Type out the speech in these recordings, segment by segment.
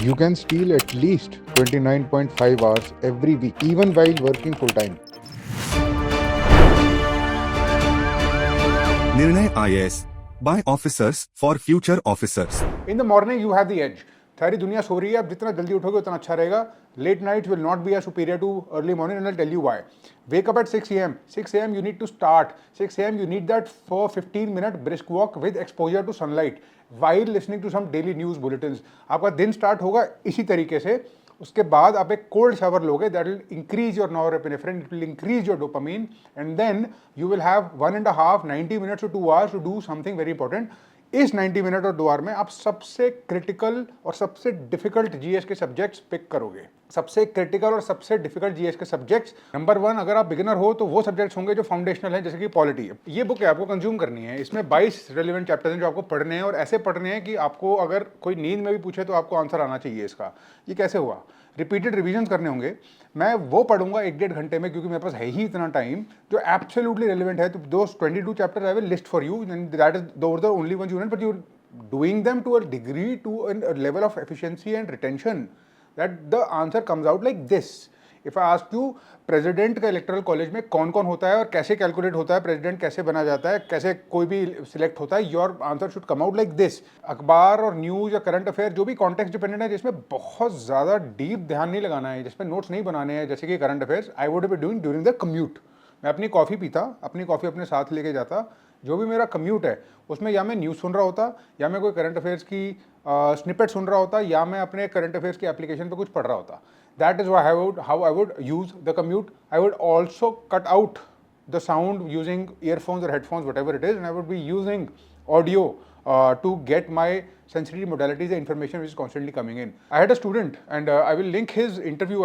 You can steal at least 29.5 hours every week, even while working full time. Nirnay IAS by officers for future officers. In the morning you have the edge. सारी दुनिया सो रही है, आप जितना जल्दी उठोगे उतना अच्छा रहेगा। Late night will not be superior to early morning and I tell you why. Wake up at 6 AM। 6 AM you need to start। 6 AM you need that for 15-minute brisk walk with exposure to sunlight while listening to some daily news bulletins। आपका दिन start होगा इसी तरीके से। उसके बाद आप एक कोल्ड शावर लोगे, that will increase your norepinephrine, it will increase your dopamine and then you will have 1.5 90 minutes to 2 hours to do something very important. इस 90 मिनट और 2 आवर में आप सबसे क्रिटिकल और सबसे डिफिकल्ट जीएस के सब्जेक्ट्स पिक करोगे। सबसे क्रिटिकल और सबसे डिफिकल्ट जीएस के सब्जेक्ट्स, नंबर 1 अगर आप बिगिनर हो तो वो सब्जेक्ट्स होंगे जो फाउंडेशनल हैं, जैसे कि पॉलिटी। ये बुक है, आपको कंज्यूम करनी है। इसमें 22 रेलिवेंट चैप्टर्स हैं जो आपको पढ़ने हैं, और ऐसे पढ़ने हैं कि आपको अगर कोई नींद में भी पूछे तो आपको आंसर आना चाहिए इसका। ये कैसे हुआ? रिपीटेड रिवीजन करने होंगे। मैं वो पढ़ूंगा 1-1.5 घंटे में, क्योंकि मेरे पास है ही इतना टाइम जो एब्सोल्युटली रेलिवेंट है। तो दोस 22 chapter I will list for you, that is the only one you need, but you doing them to a degree, to a level of efficiency and retention that the answer comes out like this. If I ask you president का electoral college में कौन कौन होता है और कैसे calculate होता है, प्रेसिडेंट कैसे बना जाता है, कैसे कोई भी सिलेक्ट होता है, your answer should come out like this. अखबार और न्यूज़ या करंट अफेयर जो भी कॉन्टेक्स्ट डिपेंडेंट है, जिसमें बहुत ज़्यादा डीप ध्यान नहीं लगाना है, जिसमें नोट्स नहीं बनाने हैं, जैसे कि current affairs, I would be doing during the commute. मैं अपनी कॉफ़ी पीता, अपनी कॉफ़ी अपने साथ लेके जाता, जो भी मेरा कम्यूट है उसमें या मैं न्यूज़ सुन रहा होता, या मैं कोई करंट अफेयर्स की स्निपेट सुन रहा होता, या मैं अपने करंट अफेयर्स की एप्लीकेशन पे कुछ पढ़ रहा होता। That is how I would use the commute. I would also cut out the sound using earphones or headphones, whatever it is, and I would be using audio to get my sensory modalities, the information which is constantly coming in. I had a student, and I will link his interview.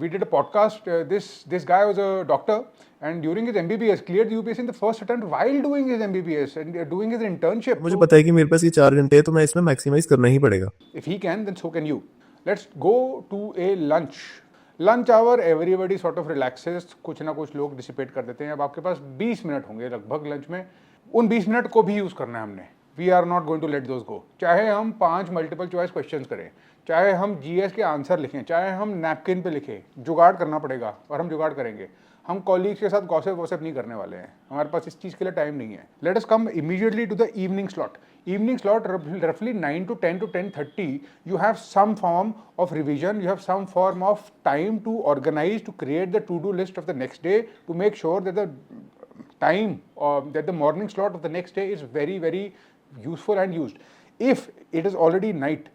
We did a podcast. This guy was a doctor, and during his MBBS cleared the UPSC in the first attempt while doing his MBBS and doing his internship. मुझे पता है कि मेरे पास ये 4 घंटे है, तो मैं इसमें मैक्सिमाइज करना ही पड़ेगा। If he can, then so can you. Let's go to a lunch hour. Everybody sort of relaxes, कुछ ना कुछ लोग डिसिपेट कर देते हैं। अब आपके पास 20 मिनट होंगे लगभग लंच में। उन 20 मिनट को भी यूज़ करना है हमने। We are not going to let those go. चाहे हम 5 मल्टीपल चॉइस क्वेश्चन करें, चाहे हम जीएस के आंसर लिखें, चाहे हम नैपकिन पे लिखें, जुगाड़ करना पड़ेगा और हम जुगाड़ करेंगे। हम कॉलीग्स के साथ गॉसिप वॉसिप नहीं करने वाले हैं, हमारे पास इस चीज़ के लिए टाइम नहीं है। Let us come immediately to the evening slot. Evening slot, roughly 9 to 10 to 10:30, you have some form of revision, you have some form of time to organize, to create the to-do list of the next day, to make sure that the time, that the morning slot of the next day is very, very useful and used. If it is already night,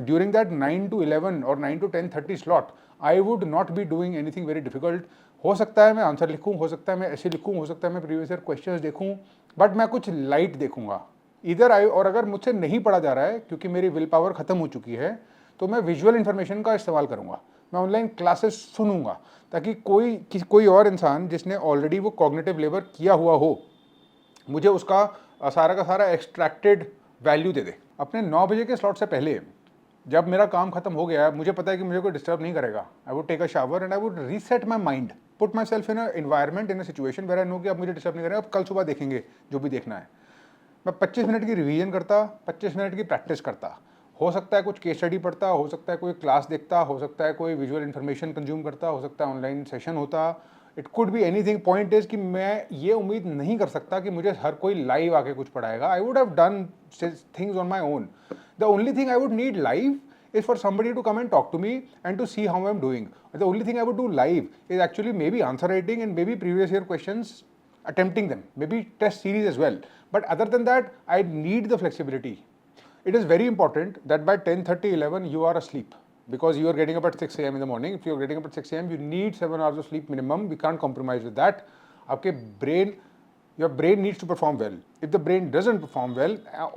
during that 9 to 11 or 9 to 10:30 slot, I would not be doing anything very difficult. हो सकता है मैं answer लिखूँ, हो सकता है मैं ऐसे लिखूँ, हो सकता है मैं प्रीवियस ईयर क्वेश्चंस देखूँ, बट मैं कुछ लाइट देखूंगा इधर आई। और अगर मुझसे नहीं पढ़ा जा रहा है क्योंकि मेरी विल पावर ख़त्म हो चुकी है, तो मैं विजुअल इन्फॉर्मेशन का इस्तेमाल करूँगा। मैं ऑनलाइन क्लासेस सुनूंगा, ताकि कोई और इंसान जिसने ऑलरेडी वो कॉग्निटिव लेबर किया हुआ हो, मुझे उसका सारा का सारा एक्सट्रैक्टेड वैल्यू दे दे। अपने 9 बजे के स्लॉट से पहले, जब मेरा काम खत्म हो गया है, मुझे पता है कि मुझे कोई डिस्टर्ब नहीं करेगा, I would take a shower and I would reset my mind, put myself in a environment, in a situation where I know कि अब मुझे डिस्टर्ब नहीं करेगा, अब कल सुबह देखेंगे जो भी देखना है। मैं 25 मिनट की रिवीजन करता, 25 मिनट की प्रैक्टिस करता। हो सकता है कुछ केस स्टडी पढ़ता, हो सकता है कोई क्लास देखता, हो सकता है कोई विजुअल इन्फॉर्मेशन कंज्यूम करता, हो सकता है ऑनलाइन सेशन होता। It could be anything. Point is कि मैं ये उम्मीद नहीं कर सकता कि मुझे हर कोई लाइव आके कुछ पढ़ाएगा। I would have done things on my own. The only thing I would need live is for somebody to come and talk to me and to see how I'm doing. The only thing I would do live is actually maybe answer writing and maybe previous year questions, attempting them, maybe test series as well. But other than that, I need the flexibility. It is very important that by 10:30, 11 you are asleep, because you are getting up at 6 AM in the morning. If you are getting up at 6 AM, you need 7 hours of sleep minimum. We can't compromise with that. Your brain needs to perform well. If the brain doesn't perform well,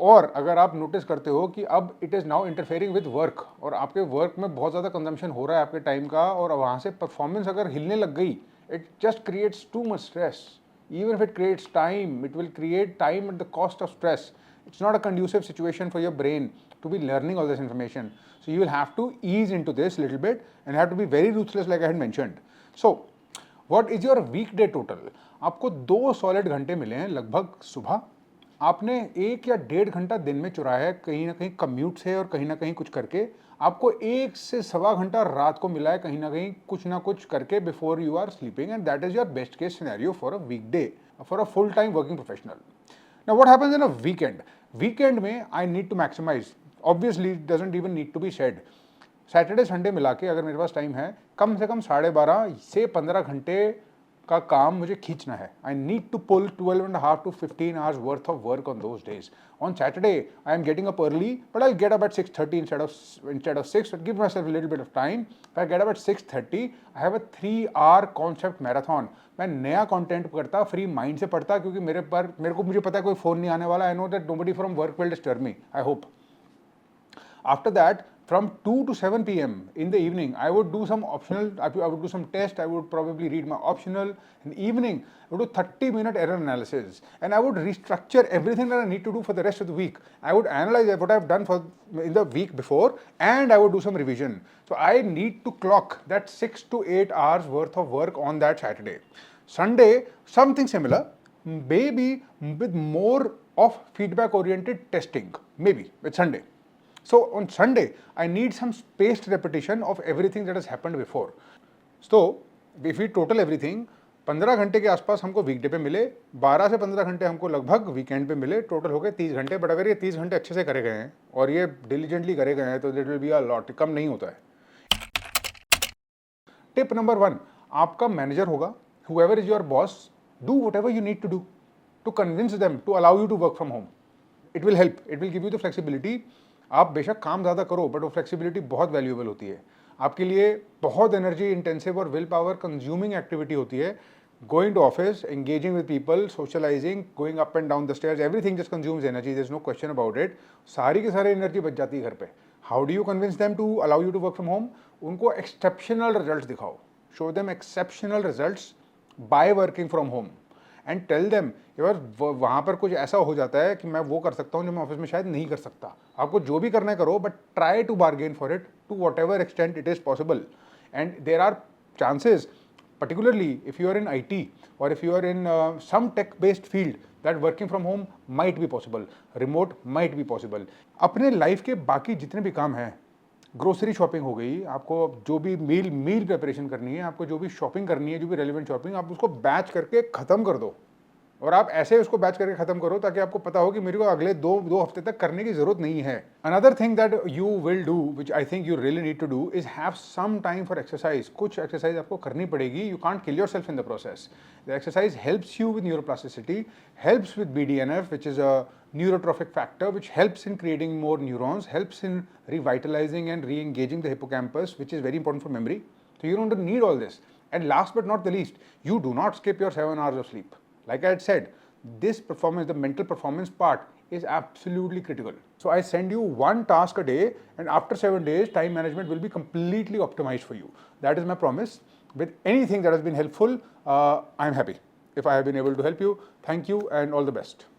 और अगर आप notice करते हो कि अब it is now interfering with work, और आपके work में बहुत ज़्यादा कंजम्पशन हो रहा है आपके टाइम का, और वहाँ से परफॉर्मेंस अगर हिलने लग गई, it just creates too much stress. Even if it creates time, it will create time at the cost of stress. It's not a conducive situation for your brain to be learning all this information. So you will have to ease into this a little bit and have to be very ruthless, like I had mentioned. So what is your weekday total? आपको 2 solid घंटे मिले हैं लगभग सुबह आपने 1 या 1.5 घंटा दिन में चुराया है कहीं ना कहीं कम्यूट से और कहीं ना कहीं कुछ करके, आपको 1 से सवा घंटा रात को मिला है कहीं ना कुछ करके before you are sleeping, and that is your best case scenario for a weekday, for a full time working professional. Now what happens in a weekend? Weekend में I need to maximize. Obviously it doesn't even need to be said. Saturday Sunday मिला के अगर मेरे पास time है कम से कम 12.5 से 15 घंटे का काम मुझे खींचना है. I need to pull 12.5 to 15 hours worth of work on those days. On Saturday, I am getting up early, but I'll get up at 6:30 instead of 6. I'll give myself a little bit of time. If I get up at 6:30, I have a 3-hour concept marathon. मैं नया content करता, free mind से पढ़ता, क्योंकि मुझे पता है कोई फोन नहीं आने वाला. I know that nobody from work will disturb me. I hope. After that, from 2 to 7 p.m. in the evening, I would do some optional, I would do some test, I would probably read my optional. In the evening, I would do 30-minute error analysis, and I would restructure everything that I need to do for the rest of the week. I would analyze what I've done in the week before, and I would do some revision. So I need to clock that 6 to 8 hours worth of work on that Saturday. Sunday, something similar, maybe with more of feedback-oriented testing, maybe with Sunday. So on Sunday, I need some spaced repetition of everything that has happened before. So if we total everything, 15 घंटे के आसपास हमको वीकडे पे मिले, 12 से 15 घंटे हमको लगभग वीकेंड पे मिले, टोटल हो गए 30 घंटे. बट अगर ये 30 घंटे अच्छे से करे गए हैं और ये डिलीजेंटली करे गए हैं तो that will be a lot, कम नहीं होता है. टिप नंबर 1, आपका मैनेजर होगा, whoever is your boss, do whatever you need to do to convince them to allow you to work from home. It will help, it will give you the flexibility. आप बेशक काम ज़्यादा करो, but वो flexibility बहुत valuable होती है. आपके लिए बहुत एनर्जी इंटेंसिव और विल पावर कंज्यूमिंग एक्टिविटी होती है. Going to office, engaging with people, socialising, going up and down the stairs, everything just consumes energy, there is no question about it. सारी की सारी एनर्जी बच जाती है घर पे. How do you convince them to allow you to work from home? उनको exceptional results दिखाओ. Show them exceptional results by working from home, and tell them यार वहाँ पर कुछ ऐसा हो जाता है कि मैं वो कर सकता हूँ जो मैं ऑफिस में शायद नहीं कर सकता. आपको जो भी करना है करो, but try to bargain for it to whatever extent it is possible. And there are chances, particularly if you are in IT or if you are in some tech based field, that working from home might be possible, remote might be possible. अपने life के बाकी जितने भी काम हैं, grocery shopping हो गई, आपको जो भी मील प्रिपरेशन करनी है, आपको जो भी शॉपिंग करनी है, जो भी रेलिवेंट शॉपिंग, आप उसको बैच करके ख़त्म कर दो. और आप ऐसे उसको बैच करके खत्म करो ताकि आपको पता हो कि मेरे को अगले दो हफ्ते तक करने की जरूरत नहीं है. Another thing that you will do, which I think you really need to do, is have some time for exercise. कुछ एक्सरसाइज आपको करनी पड़ेगी. You can't kill yourself in the process. The exercise helps you with neuroplasticity, helps with BDNF, which is a neurotrophic factor, which helps in creating more neurons, helps in revitalizing and re-engaging the hippocampus, which is very important for memory. So you don't need all this. And last but not the least, you do not skip your 7 hours of sleep. Like I had said, this performance, the mental performance part, is absolutely critical. So I send you one task a day, and after 7 days, time management will be completely optimized for you. That is my promise. With anything that has been helpful, I'm happy. If I have been able to help you, thank you and all the best.